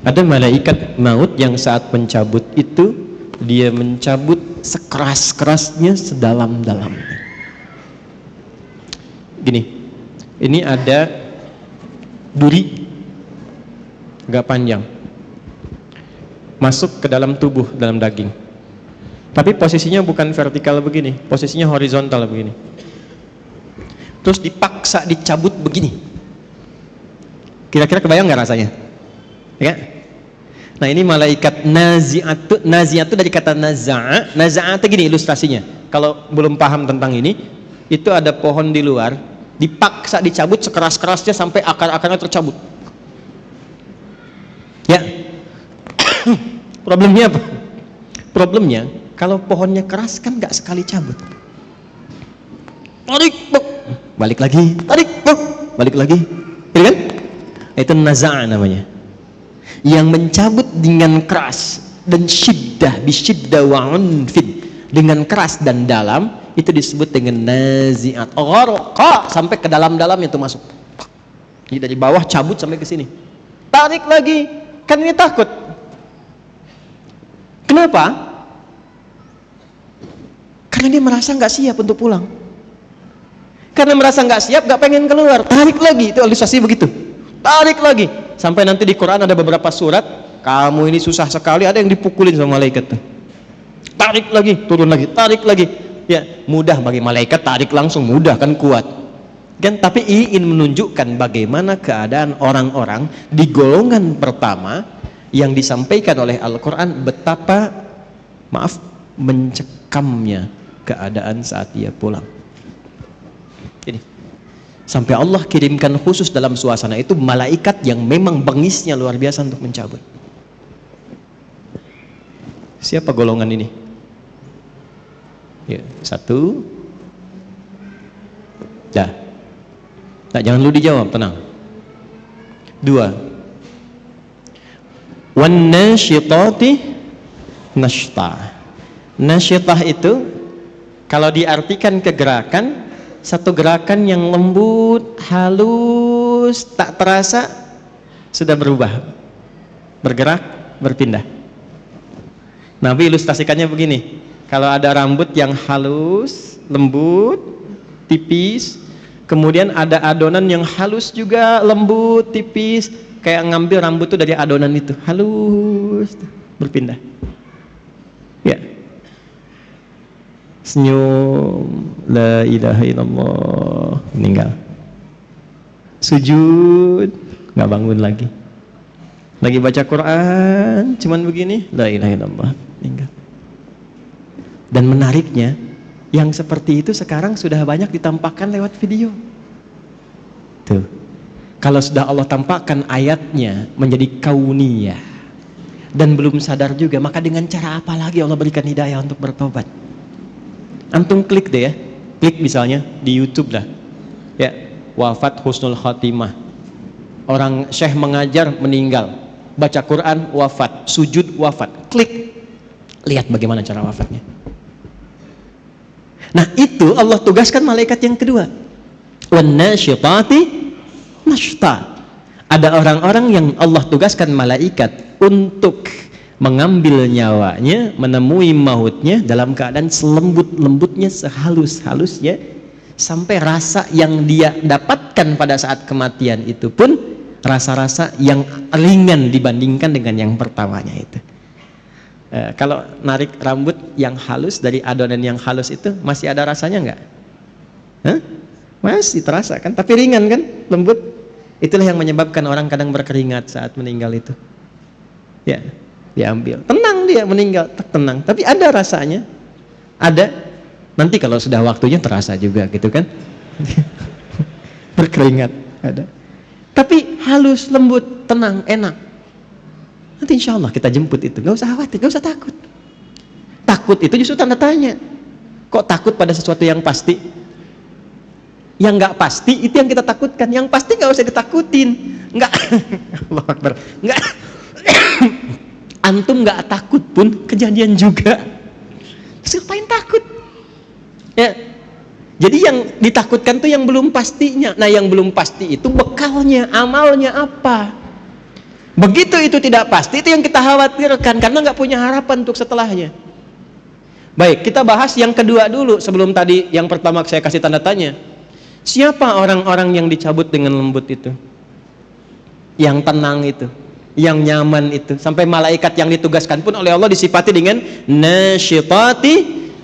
Ada malaikat maut yang saat mencabut itu dia mencabut sekeras-kerasnya, sedalam-dalamnya. Gini, ini ada duri agak panjang masuk ke dalam tubuh, dalam daging. Tapi posisinya bukan vertikal begini, posisinya horizontal begini. Terus dipaksa dicabut begini. Kira-kira kebayang nggak rasanya? Ya? Nah, ini malaikat nazi'at. Nazi'at itu dari kata naza'a. Naza'a itu gini ilustrasinya. Kalau belum paham tentang ini, itu ada pohon di luar, dipaksa dicabut sekeras-kerasnya sampai akar-akarnya tercabut. Ya. Problemnya apa? Problemnya kalau pohonnya keras kan nggak sekali cabut. Tarik, balik lagi, tarik, balik lagi. Gitu kan? Itu naza'a namanya. Yang mencabut dengan keras dan syiddah, bisyiddah wa unfid, dengan keras dan dalam, itu disebut dengan nazi'at. Gharqa, sampai ke dalam-dalam itu masuk. Jadi dari bawah cabut sampai ke sini. Tarik lagi, kan ini takut. Kenapa? Karena dia merasa nggak siap untuk pulang. Karena merasa nggak siap, nggak pengen keluar. Tarik lagi, itu ilustrasi begitu. Tarik lagi, sampai nanti di Quran ada beberapa surat, kamu ini susah sekali, ada yang dipukulin sama malaikat. Tarik lagi, turun lagi, tarik lagi. Ya, mudah bagi malaikat, tarik langsung mudah kan, kuat. Kan, tapi ingin menunjukkan bagaimana keadaan orang-orang di golongan pertama yang disampaikan oleh Al-Quran, betapa mencekamnya keadaan saat dia pulang. Ini sampai Allah kirimkan khusus dalam suasana itu malaikat yang memang bengisnya luar biasa untuk mencabut. Siapa golongan ini? Ya, satu. Dah. Nah, jangan lu dijawab, tenang. Dua. Wan nasyitati nashta. Nasyitah itu kalau diartikan ke gerakan, satu gerakan yang lembut, halus, tak terasa sudah berubah, bergerak, berpindah. Nabi ilustrasikannya begini, kalau ada rambut yang halus, lembut, tipis, kemudian ada adonan yang halus juga, lembut, tipis, kayak ngambil rambut itu dari adonan itu, halus, berpindah. Ya. Senyum, la ilaha illallah, meninggal. Sujud, nggak bangun lagi. Lagi baca Quran, cuman begini, la ilaha illallah, meninggal. Dan menariknya, yang seperti itu sekarang sudah banyak ditampakkan lewat video. Tuh, kalau sudah Allah tampakkan ayatnya menjadi kauniyah dan belum sadar juga, maka dengan cara apa lagi Allah berikan hidayah untuk bertobat? Antum klik deh ya, klik misalnya di YouTube dah, ya, wafat husnul khatimah, orang syekh mengajar meninggal, baca Quran wafat, sujud wafat, klik, lihat bagaimana cara wafatnya. Nah, itu Allah tugaskan malaikat yang kedua, wan nasyitati nashta. Ada orang-orang yang Allah tugaskan malaikat untuk mengambil nyawanya, menemui mautnya dalam keadaan selembut-lembutnya, sehalus-halusnya, sampai rasa yang dia dapatkan pada saat kematian itu pun rasa-rasa yang ringan dibandingkan dengan yang pertamanya itu. Kalau narik rambut yang halus dari adonan yang halus itu masih ada rasanya nggak? Masih terasa kan, tapi ringan kan, lembut. Itulah yang menyebabkan orang kadang berkeringat saat meninggal itu. Ya, diambil, tenang dia meninggal, tenang, tapi ada rasanya, ada. Nanti kalau sudah waktunya terasa juga gitu kan. Berkeringat ada, tapi halus, lembut, tenang, enak. Nanti insya Allah kita jemput itu, gak usah khawatir, gak usah takut. Takut itu justru tanda tanya. Kok takut pada sesuatu yang pasti? Yang nggak pasti itu yang kita takutkan, yang pasti nggak usah ditakutin. Nggak, Allah Akbar, nggak. Antum nggak takut pun kejadian juga. Terus ngapain takut? Ya, jadi yang ditakutkan tuh yang belum pastinya. Nah, yang belum pasti itu bekalnya, amalnya apa? Begitu itu tidak pasti, itu yang kita khawatirkan karena nggak punya harapan untuk setelahnya. Baik, kita bahas yang kedua dulu sebelum tadi yang pertama saya kasih tanda tanya. Siapa orang-orang yang dicabut dengan lembut itu? Yang tenang itu, yang nyaman itu. Sampai malaikat yang ditugaskan pun oleh Allah disifati dengan nasyitati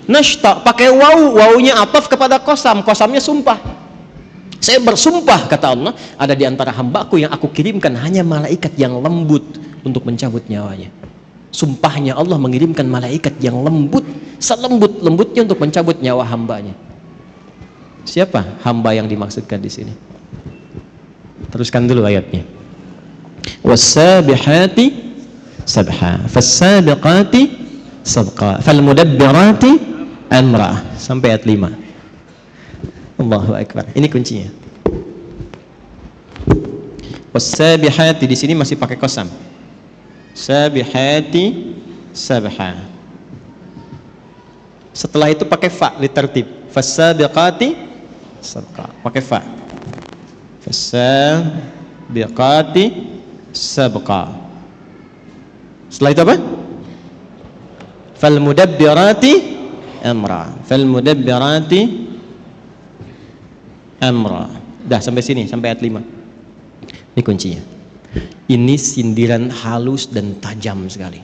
nashta. Pakai waw, wawunya ataf kepada qasam, qasamnya sumpah. Saya bersumpah, kata Allah, ada di antara hambaku yang aku kirimkan hanya malaikat yang lembut untuk mencabut nyawanya. Sumpahnya Allah mengirimkan malaikat yang lembut, selembut-lembutnya untuk mencabut nyawa hambanya. Siapa hamba yang dimaksudkan di sini? Teruskan dulu ayatnya. Was-sabihati sabha, fas-sabiqati sabqa, fal-mudabbirati amra, sampai ayat 5. Allahu Akbar. Ini kuncinya. Was-sabihati di sini masih pakai qasam. Sabihati sabha. Setelah itu pakai fa litertib. Fas-sabiqati sabqa. Pakai fa. Fas-sabiqati sabqa. Setelah itu apa? Fal-mudabbirati amra. Fal-mudabbirati amra. Dah sampai sini, sampai ayat 5. Ini kuncinya. Ini sindiran halus dan tajam sekali.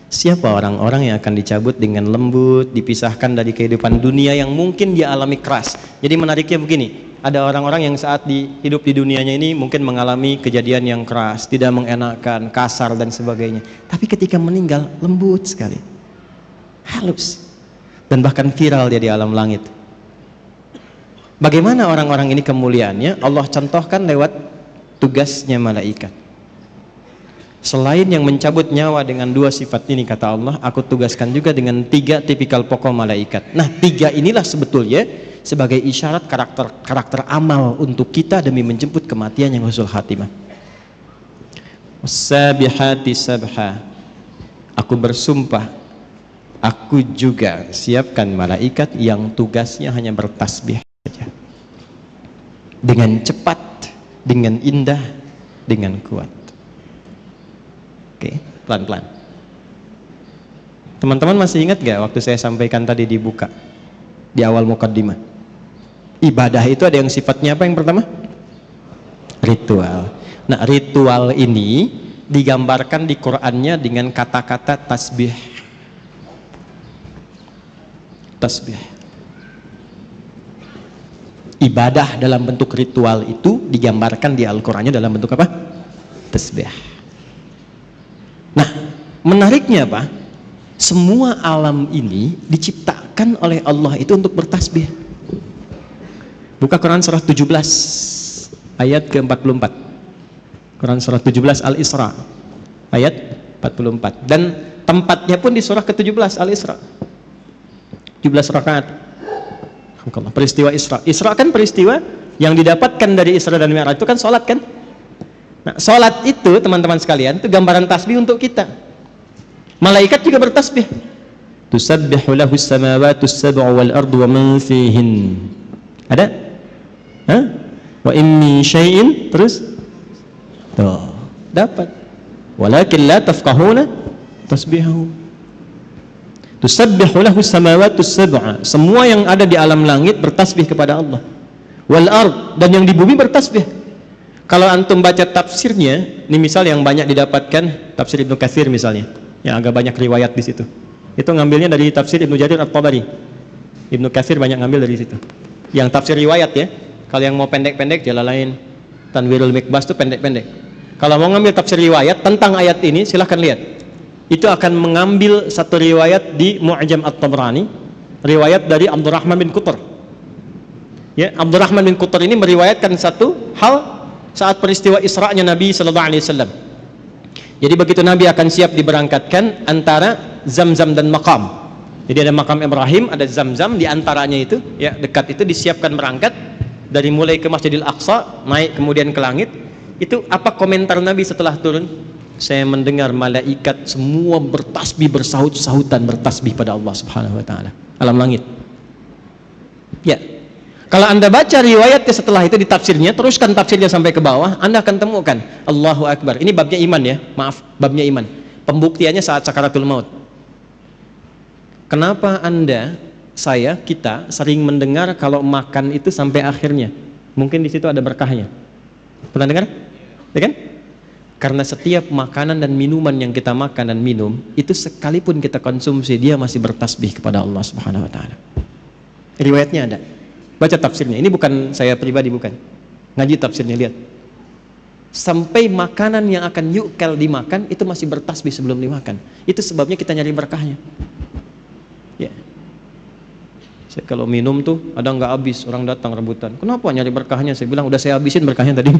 Siapa orang-orang yang akan dicabut dengan lembut, dipisahkan dari kehidupan dunia yang mungkin dia alami keras. Jadi menariknya begini, ada orang-orang yang saat hidup di dunianya ini mungkin mengalami kejadian yang keras, tidak mengenakan, kasar dan sebagainya. Tapi ketika meninggal lembut sekali, halus, dan bahkan viral dia di alam langit. Bagaimana orang-orang ini kemuliaannya? Allah contohkan lewat tugasnya malaikat. Selain yang mencabut nyawa dengan 2 sifat ini, kata Allah, aku tugaskan juga dengan 3 tipikal pokok malaikat. Nah, 3 inilah sebetulnya sebagai isyarat karakter amal untuk kita demi menjemput kematian yang husnul khatimah. Sabihati sabha, aku bersumpah, aku juga siapkan malaikat yang tugasnya hanya bertasbih dengan cepat, dengan indah, dengan kuat. Oke, pelan-pelan. Teman-teman masih ingat gak waktu saya sampaikan tadi dibuka di awal mukaddimah? Ibadah itu ada yang sifatnya apa yang pertama? Ritual. Nah, ritual ini digambarkan di Qur'annya dengan kata-kata tasbih. Tasbih. Ibadah dalam bentuk ritual itu digambarkan di Al-Qur'annya dalam bentuk apa? Tasbih. Nah, menariknya apa? Semua alam ini diciptakan oleh Allah itu untuk bertasbih. Buka Quran surah 17 ayat ke-44. Quran surah 17 Al-Isra ayat 44. Dan tempatnya pun di surah ke-17 Al-Isra. 17 rakaat. Peristiwa Isra. Isra kan peristiwa yang didapatkan dari Isra dan Mi'raj itu kan sholat kan? Nah, sholat itu teman-teman sekalian itu gambaran tasbih untuk kita. Malaikat juga bertasbih. Tusabbihu lahu as-samawati as-sab'u wal ardu wa man fihin. Ada? Hah? Wa in min syai'in, terus tuh, dapat. Walakin la tafqahuna tasbihahum. Tusabbihu lahu as-samawati as-sab'a. Semua yang ada di alam langit bertasbih kepada Allah. Wal ard, dan yang di bumi bertasbih. Kalau antum baca tafsirnya, ini misal yang banyak didapatkan tafsir Ibnu Katsir misalnya, yang agak banyak riwayat di situ. Itu ngambilnya dari tafsir Ibnu Jarir At-Tabari. Ibnu Katsir banyak ngambil dari situ. Yang tafsir riwayat ya. Kalau yang mau pendek-pendek, Jalalain, Tanwirul Mikbas itu pendek-pendek. Kalau mau ngambil tafsir riwayat tentang ayat ini, silahkan lihat. Itu akan mengambil satu riwayat di Mu'jam At-Tabrani, riwayat dari Abdurrahman bin Qutr. Ya, Abdurrahman bin Qutr ini meriwayatkan satu hal saat peristiwa Isra'nya Nabi sallallahu alaihi wasallam. Jadi begitu Nabi akan siap diberangkatkan antara Zamzam dan Maqam. Jadi ada Maqam Ibrahim, ada Zamzam, di antaranya itu ya dekat itu disiapkan berangkat dari mulai ke Masjidil Aqsa, naik kemudian ke langit. Itu apa komentar Nabi setelah turun? Saya mendengar malaikat semua bertasbih, bersahut-sahutan bertasbih pada Allah Subhanahu wa taala alam langit. Ya. Kalau Anda baca riwayatnya setelah itu di tafsirnya, teruskan tafsirnya sampai ke bawah, Anda akan temukan Allahu Akbar. Ini babnya iman ya, maaf, babnya iman. Pembuktiannya saat sakaratul maut. Kenapa Anda, saya, kita sering mendengar kalau makan itu sampai akhirnya? Mungkin di situ ada berkahnya. Pernah dengar? Ya kan? Karena setiap makanan dan minuman yang kita makan dan minum, itu sekalipun kita konsumsi, dia masih bertasbih kepada Allah Subhanahu wa taala. Riwayatnya ada. Baca tafsirnya. Ini bukan saya pribadi, bukan. Ngaji tafsirnya, lihat. Sampai makanan yang akan yukal dimakan itu masih bertasbih sebelum dimakan. Itu sebabnya kita nyari berkahnya. Ya. Saya kalau minum tuh ada nggak habis, orang datang rebutan. Kenapa nyari berkahnya? Saya bilang udah saya habisin berkahnya tadi.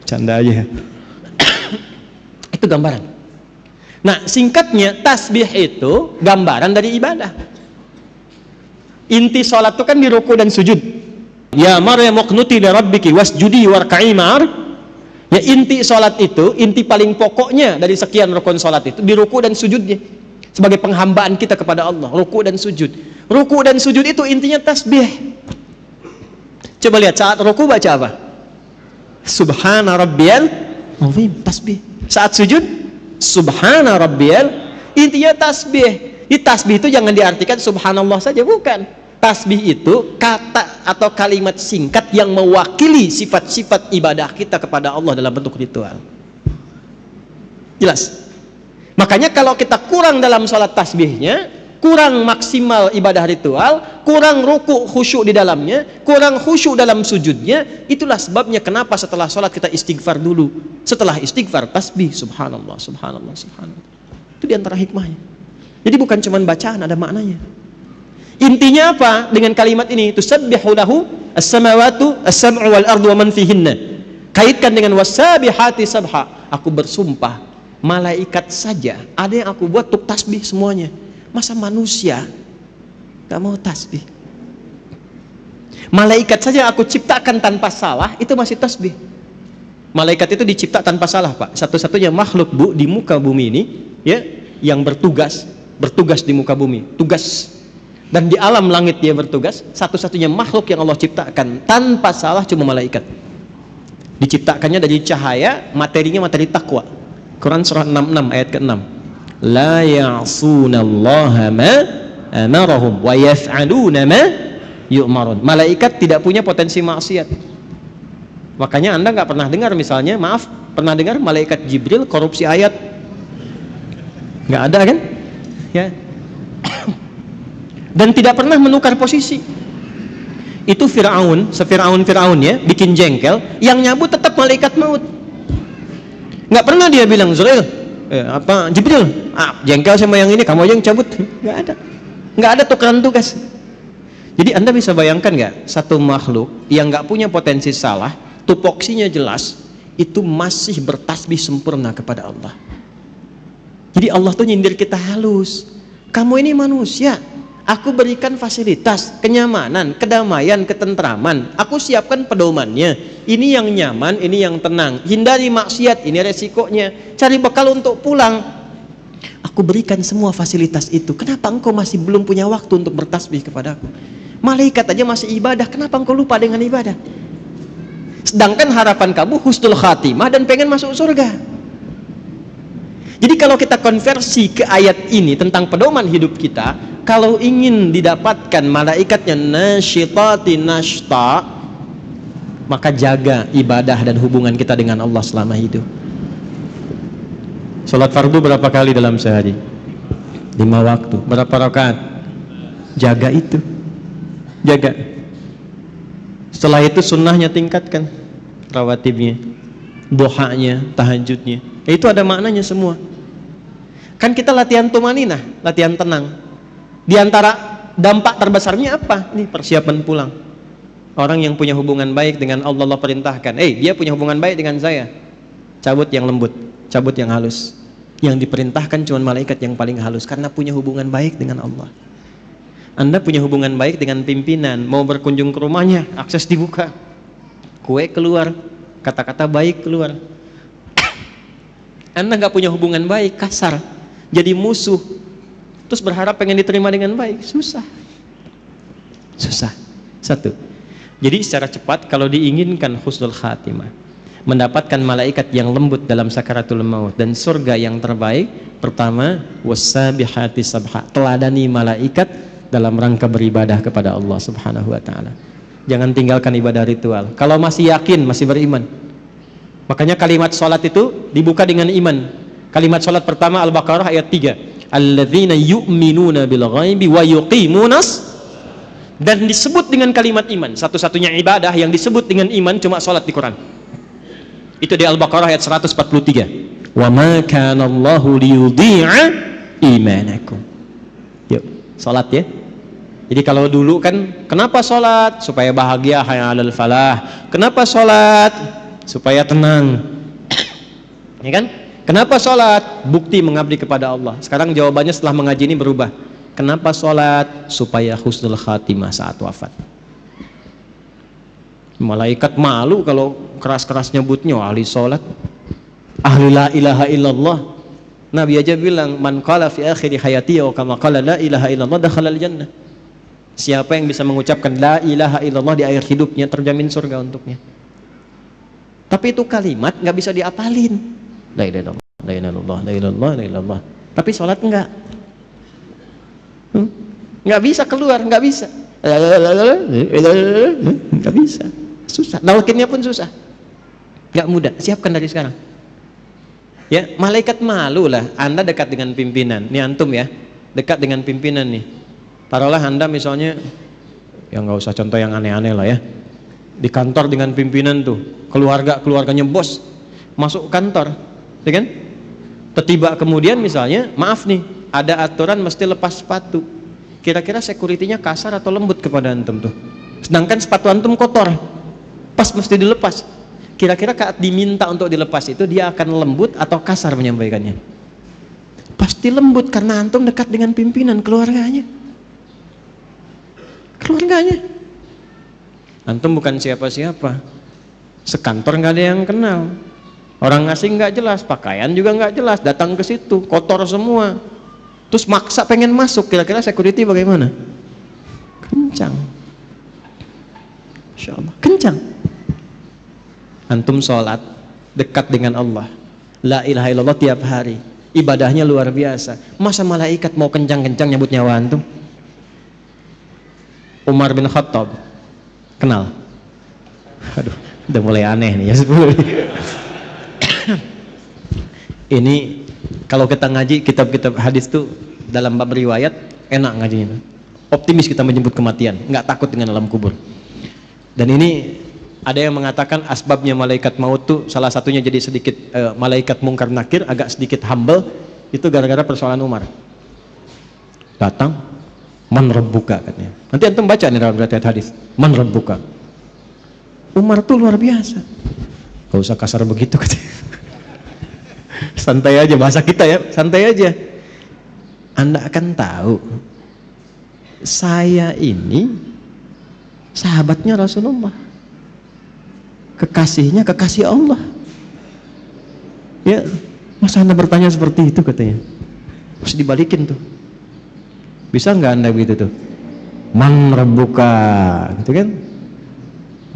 Canda aja. Itu gambaran. Nah, singkatnya tasbih itu gambaran dari ibadah. Inti sholat itu kan di ruku dan sujud. Ya Maryam uqnuti li rabbiki wasjudi warka'i ma'ar. Ya, inti sholat itu, inti paling pokoknya dari sekian rukun sholat itu di ruku dan sujudnya. Sebagai penghambaan kita kepada Allah, ruku dan sujud. Ruku dan sujud itu intinya tasbih. Coba lihat saat ruku baca apa? Subhana rabbiyal azim, tasbih. Saat sujud, subhana rabbiyal, intinya tasbih. Di tasbih itu jangan diartikan subhanallah saja, bukan. Tasbih itu kata atau kalimat singkat yang mewakili sifat-sifat ibadah kita kepada Allah dalam bentuk ritual. Jelas? Makanya kalau kita kurang dalam sholat tasbihnya, kurang maksimal ibadah ritual, kurang ruku khusyuk di dalamnya, kurang khusyuk dalam sujudnya, itulah sebabnya kenapa setelah sholat kita istighfar dulu. Setelah istighfar tasbih, subhanallah, subhanallah, subhanallah. Itu diantara hikmahnya. Jadi bukan cuma bacaan, ada maknanya. Intinya apa dengan kalimat ini? Tusabbihu lahu as-samawatu as-sab'u wal ardu wa man fihinna. Kaitkan dengan wasabihati sabha. Aku bersumpah, malaikat saja ada yang aku buat untuk tasbih semuanya. Masa manusia gak mau tasbih? Malaikat saja aku ciptakan tanpa salah, itu masih tasbih. Malaikat itu dicipta tanpa salah, Pak. Satu-satunya makhluk, Bu, di muka bumi ini, ya, yang bertugas di muka bumi, tugas. Dan di alam langit dia bertugas. Satu-satunya makhluk yang Allah ciptakan tanpa salah cuma malaikat. Diciptakannya dari cahaya, materinya materi takwa. Quran surah 66 ayat ke-6. La ya'sunallaha ma amarahum wa yaf'aluna ma yu'marun. Malaikat tidak punya potensi maksiat. Makanya Anda nggak pernah dengar misalnya, maaf, pernah dengar malaikat Jibril korupsi ayat? Nggak ada kan? Ya. Dan tidak pernah menukar posisi. Itu Fir'aun, se-Fir'aun ya, bikin jengkel, yang nyabut tetap malaikat maut. Nggak pernah dia bilang, Jibril, jengkel sama yang ini, kamu aja yang cabut. Nggak ada tukeran tugas. Jadi Anda bisa bayangkan nggak, satu makhluk yang nggak punya potensi salah, tupoksinya jelas, itu masih bertasbih sempurna kepada Allah. Jadi Allah tuh nyindir kita halus. Kamu ini manusia, aku berikan fasilitas, kenyamanan, kedamaian, ketentraman. Aku siapkan pedomannya. Ini yang nyaman, ini yang tenang. Hindari maksiat, ini resikonya. Cari bekal untuk pulang. Aku berikan semua fasilitas itu. Kenapa engkau masih belum punya waktu untuk bertasbih kepadaku? Malaikat aja masih ibadah, kenapa engkau lupa dengan ibadah? Sedangkan harapan kamu husnul khatimah dan pengen masuk surga. Jadi kalau kita konversi ke ayat ini tentang pedoman hidup kita, kalau ingin didapatkan malaikatnya nasyitati nashta, maka jaga ibadah dan hubungan kita dengan Allah selama hidup. Salat fardu berapa kali dalam sehari? 5 waktu. Berapa rakaat? Jaga itu. Jaga. Setelah itu sunnahnya tingkatkan, rawatibnya, duhanya, tahajudnya. Itu ada maknanya semua. Kan kita latihan tumaninah, latihan tenang. Di antara dampak terbesarnya apa? Nih, persiapan pulang. Orang yang punya hubungan baik dengan Allah, Allah perintahkan, dia punya hubungan baik dengan saya, cabut yang lembut, cabut yang halus. Yang diperintahkan cuma malaikat yang paling halus, karena punya hubungan baik dengan Allah. Anda punya hubungan baik dengan pimpinan, mau berkunjung ke rumahnya, akses dibuka, kue keluar, kata-kata baik keluar. Anda nggak punya hubungan baik, kasar, jadi musuh, terus berharap pengen diterima dengan baik, susah. Susah. Satu. Jadi secara cepat kalau diinginkan husnul khatimah, mendapatkan malaikat yang lembut dalam sakaratul maut dan surga yang terbaik, pertama wassabihati sabha, teladani malaikat dalam rangka beribadah kepada Allah Subhanahu wa taala. Jangan tinggalkan ibadah ritual. Kalau masih yakin, masih beriman. Makanya kalimat salat itu dibuka dengan iman. Kalimat salat pertama Al-Baqarah ayat 3. Alladzina yu'minuna bil ghaibi wa yuqimunas, dan disebut dengan kalimat iman. Satu-satunya ibadah yang disebut dengan iman cuma salat di Quran. Itu di Al-Baqarah ayat 143. Wa ma kana Allahu liyudhi'a imanakum. Yuk, salat ya. Jadi kalau dulu kan kenapa salat? Supaya bahagia, hayya 'alal falah. Kenapa salat? Supaya tenang. Ya kan? Kenapa salat? Bukti mengabdi kepada Allah. Sekarang jawabannya setelah mengaji ini berubah. Kenapa salat? Supaya husnul khatimah saat wafat. Malaikat malu kalau keras-keras nyebutnya ahli salat, ahli la ilaha illallah. Nabi aja bilang, man qala fi akhir hayati wa kama qala la ilaha illallah dakhala al jannah. Siapa yang bisa mengucapkan la ilaha illallah di akhir hidupnya, terjamin surga untuknya. Tapi itu kalimat nggak bisa diapalin. La ilaha illallah, la ilaha illallah, la ilaha illallah, la ilaha illallah. Tapi salat enggak. Nggak bisa keluar, nggak bisa, nggak bisa, susah. Nalkinnya pun susah, nggak mudah. Siapkan dari sekarang. Ya, malaikat malu lah. Anda dekat dengan pimpinan. Nih antum ya, dekat dengan pimpinan nih. Taruhlah Anda misalnya, ya nggak usah contoh yang aneh-aneh lah ya. Di kantor dengan pimpinan tuh, keluarganya bos, masuk kantor, ya kan? Tiba kemudian misalnya, maaf nih, ada aturan mesti lepas sepatu. Kira-kira security-nya kasar atau lembut kepada antum tuh? Sedangkan sepatu antum kotor, pas mesti dilepas. Kira-kira saat diminta untuk dilepas itu dia akan lembut atau kasar menyampaikannya? Pasti lembut karena antum dekat dengan pimpinan, keluarganya. Antum bukan siapa-siapa, sekantor nggak ada yang kenal, orang asing nggak jelas, pakaian juga nggak jelas, datang ke situ kotor semua. Terus maksa pengen masuk, kira-kira security bagaimana? Kencang. Insya Allah, kencang. Antum sholat dekat dengan Allah, la ilaha illallah tiap hari, ibadahnya luar biasa. Masa malaikat mau kencang-kencang nyebut nyawa antum? Umar bin Khattab, kenal? Aduh, udah mulai aneh nih ya. Ini kalau kita ngaji kitab-kitab hadis tuh dalam bab riwayat enak ngajinya, optimis kita menyebut kematian, nggak takut dengan alam kubur. Dan ini ada yang mengatakan asbabnya malaikat maut tuh salah satunya jadi sedikit malaikat mungkar nakir agak sedikit humble itu gara-gara persoalan Umar. Datang, man rabbuka katanya. Nanti antum baca nih dalam riwayat hadis, man rabbuka. Umar tuh luar biasa, gak usah kasar begitu katanya. Santai aja, bahasa kita ya, santai aja. Anda akan tahu saya ini sahabatnya Rasulullah, kekasihnya kekasih Allah. Ya, masa Anda bertanya seperti itu katanya? Harus dibalikin tuh. Bisa nggak Anda begitu tuh? Man rabbuka, gitu kan?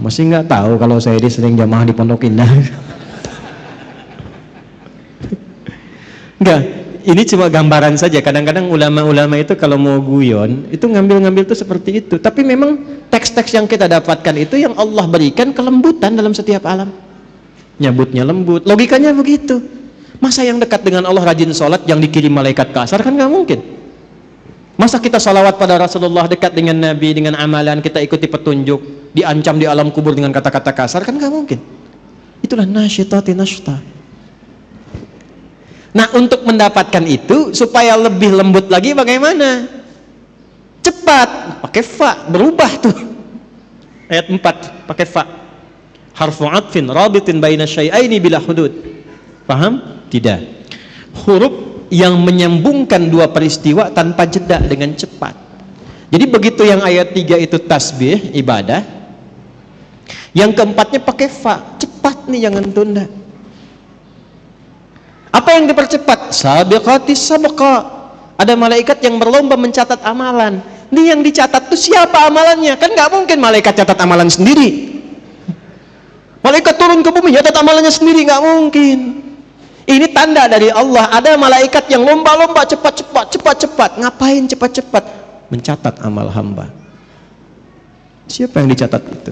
Masih nggak tahu kalau saya ini sering jamaah di Pondok Indah. Enggak, ini cuma gambaran saja. Kadang-kadang ulama-ulama itu kalau mau guyon itu ngambil-ngambil itu seperti itu. Tapi memang teks-teks yang kita dapatkan itu yang Allah berikan kelembutan dalam setiap alam. Nyebutnya lembut, logikanya begitu. Masa yang dekat dengan Allah rajin sholat yang dikirim malaikat kasar, kan nggak mungkin. Masa kita sholawat pada Rasulullah, dekat dengan Nabi, dengan amalan kita ikuti petunjuk, diancam di alam kubur dengan kata-kata kasar, kan nggak mungkin. Itulah nasyitati nashta. Nah, untuk mendapatkan itu supaya lebih lembut lagi bagaimana? Cepat, pakai fa, berubah tuh. Ayat 4 pakai fa. Harfu 'atfin rabitin baina syai'aini bila hudud. Paham? Tidak. Huruf yang menyambungkan dua peristiwa tanpa jeda dengan cepat. Jadi begitu yang ayat 3 itu tasbih, ibadah. Yang keempatnya pakai fa, cepat nih, jangan tunda. Apa yang dipercepat? Sabiqatis sabqa. Ada malaikat yang berlomba mencatat amalan. Ini yang dicatat tuh siapa amalannya? Kan nggak mungkin malaikat catat amalan sendiri. Malaikat turun ke bumi catat amalannya sendiri, nggak mungkin. Ini tanda dari Allah. Ada malaikat yang lomba-lomba cepat-cepat. Ngapain cepat-cepat? Mencatat amal hamba. Siapa yang dicatat itu?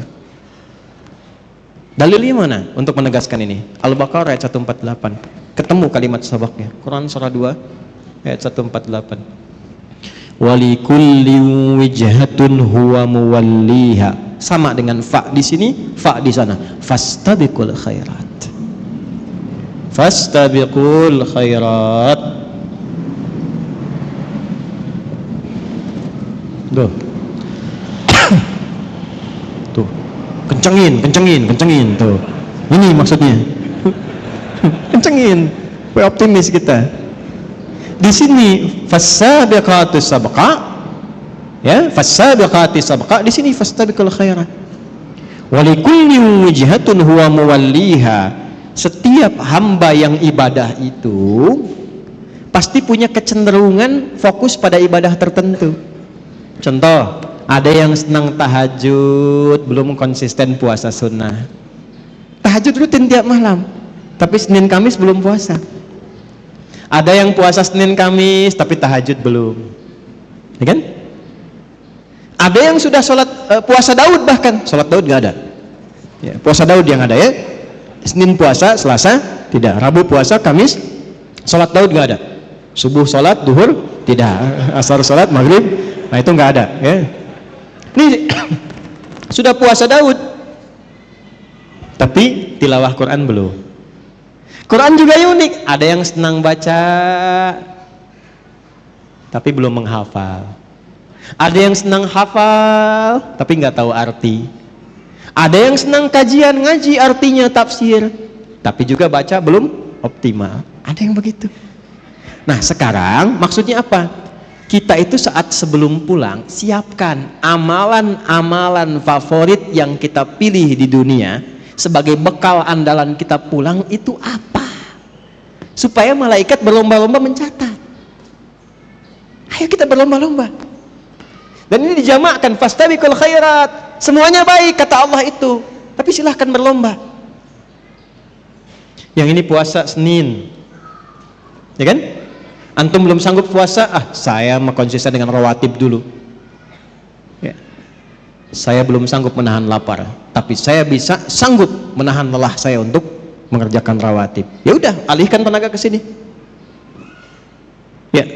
Dalilnya mana untuk menegaskan ini? Al-Baqarah ayat 148. Ketemu kalimat sabaknya. Quran surah 2 ayat 148. Walikulli wijhatun huwa muwalliha. Sama dengan fa di sini, fa di sana. Fastabiqul khairat. Fastabiqul khairat. Tuh. Tuh. Kencengin tuh. Ini maksudnya. Kencengin. Supaya optimis kita. Di sini fasabiqatus sabqa, ya, fasabiqatis sabqa, di sini fastabiqul khairat. Walikulli wijhatun huwa muwalliha. Setiap hamba yang ibadah itu pasti punya kecenderungan fokus pada ibadah tertentu. Contoh, ada yang senang tahajud, belum konsisten puasa sunnah. Tahajud rutin tiap malam, tapi Senin Kamis belum puasa. Ada yang puasa Senin Kamis tapi tahajud belum, ya kan? Ada yang sudah sholat puasa Daud, bahkan sholat Daud nggak ada. Ya, puasa Daud yang ada ya. Senin puasa, Selasa tidak, Rabu puasa, Kamis sholat Daud nggak ada. Subuh sholat, duhur tidak, asar sholat, maghrib, nah itu nggak ada. Ya. Ini sudah puasa Daud, tapi tilawah Quran belum. Quran juga unik, ada yang senang baca tapi belum menghafal. Ada yang senang hafal tapi nggak tahu arti. Ada yang senang kajian, ngaji artinya, tafsir, tapi juga baca belum optimal. Ada yang begitu. Nah sekarang maksudnya apa? Kita itu saat sebelum pulang siapkan amalan-amalan favorit yang kita pilih di dunia sebagai bekal andalan kita pulang itu apa? Supaya malaikat berlomba-lomba mencatat. Ayo kita berlomba-lomba. Dan ini dijamakkan fastabiqul khairat. Semuanya baik kata Allah itu. Tapi silahkan berlomba. Yang ini puasa Senin, ya kan? Antum belum sanggup puasa, saya mau konsisten dengan rawatib dulu. Ya. Saya belum sanggup menahan lapar, tapi saya bisa sanggup menahan lelah saya untuk mengerjakan rawatib. Ya udah, alihkan tenaga ke sini. Ya.